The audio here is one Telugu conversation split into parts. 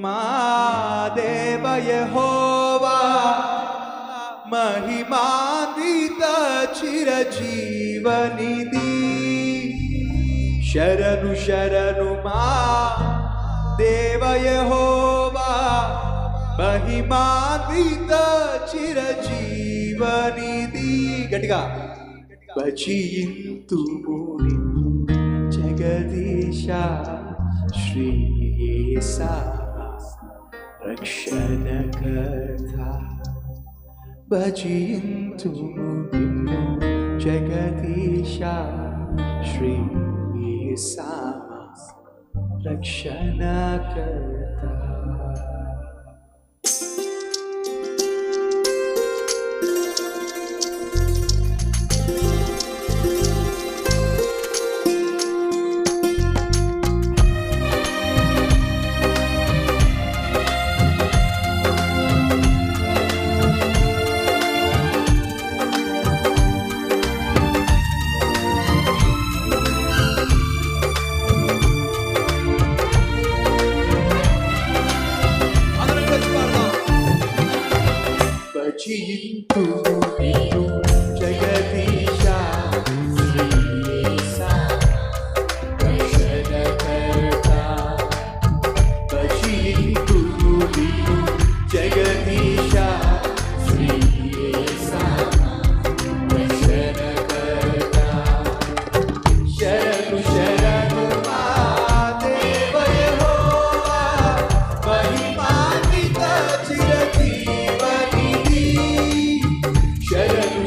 మా దేవ యెహోవా మహిమాన్విత చిరజీవనిధి. శరణు శరణు మా దేవ యెహోవా మహిమాన్విత చిరజీవనిధి. గట్టిగా భజింతుము నిన్ను జగదీశ శ్రీ యేసా రక్షణకర్త. భజింతుము నిన్ను జగదీశ శ్రీ యేసా రక్షణకర్త. భజింతుము నిన్ను జగదీశ శ్రీ యేసా రక్షణకర్త. భజింతుము నిన్ను జగదీశ శ్రీ యేసా రక్షణకర్త. శరణు శరణు మా దేవ యెహోవా మహిమాన్విత చిరజీవనిధి. శరణు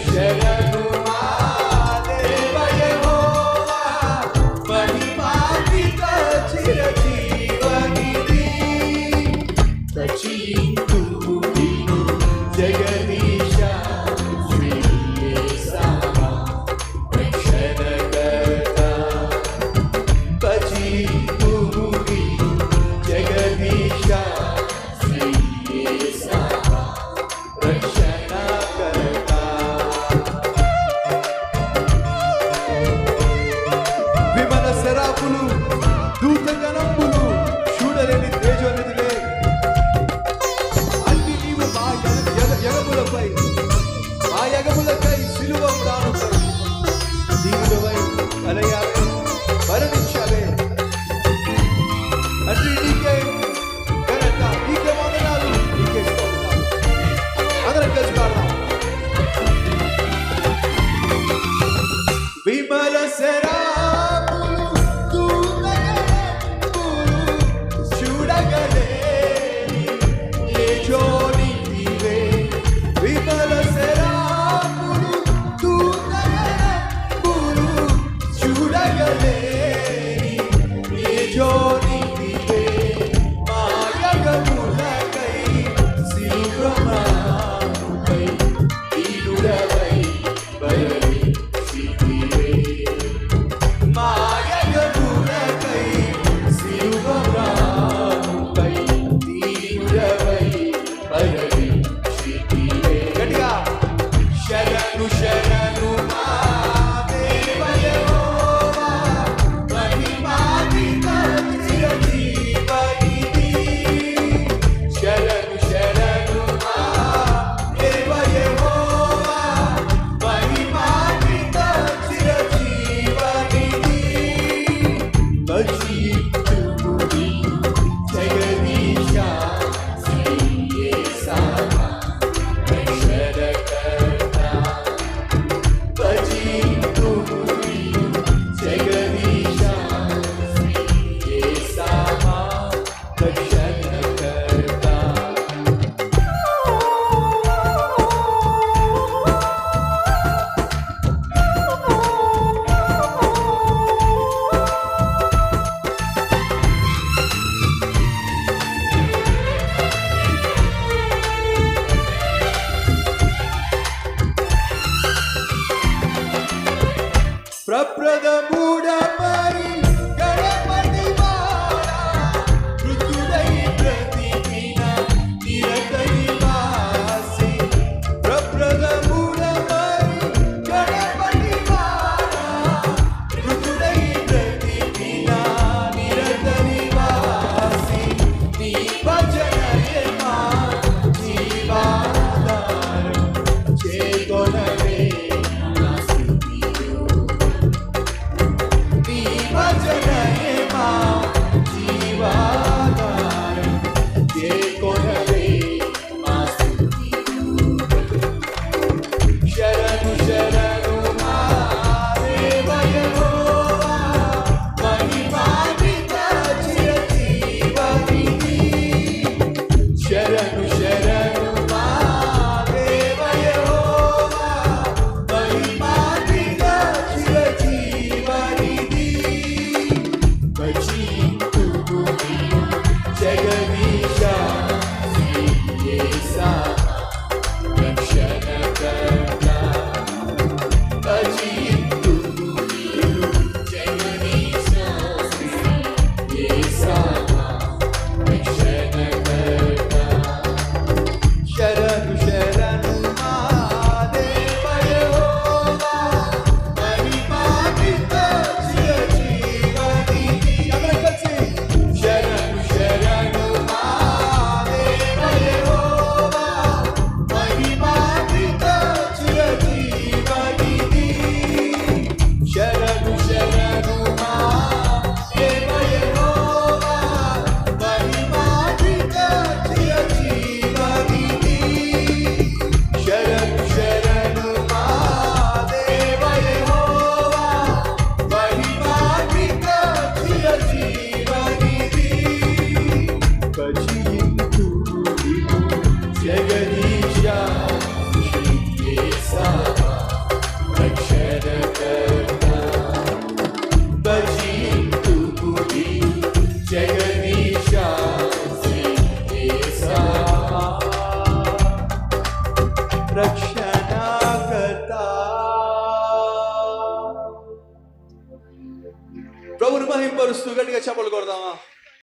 భజనయే మా జీవాధారం చేకొనవే నా స్తుతియు నీ భజనయే మా జీవాధారం చేకొనవే మా స్తుతియు శరణు శరణు మా దేవ యెహోవా మహిమాన్విత చిరజీవనిధి శరణు శరణు మా దేవ యెహోవా మహిమాన్విత చిరజీవనిధి భజింతుము నిన్ను జగదీశ శ్రీ యేసయ్య రక్షణకర్త భజింతుము నిన్ను జగదీశ శ్రీ యేసయ్య రక్షణకర్త శరణు శరణు మా దేవ యెహోవా మహిమాన్విత చిరజీవనిధి అందరం కలిసి శరణు శరణు మా దేవ యెహోవా మహిమాన్విత చిరజీవనిధి శరణు శరణు మా దేవ యెహోవా మహిమాన్విత చిరజీవనిధి శరణు శరణు మా దేవ యెహోవా మహిమాన్విత చిరజీవనిధి భజింతుము నిన్ను జగదీశ శ్రీ యేసయ్య రక్షణకర్త భజింతుము నిన్ను జగదీశ శ్రీ యేసయ్య రక్షణకర్త ప్రభుని మహింపరుస్తూ గట్టిగా చప్పలు కొడదామా.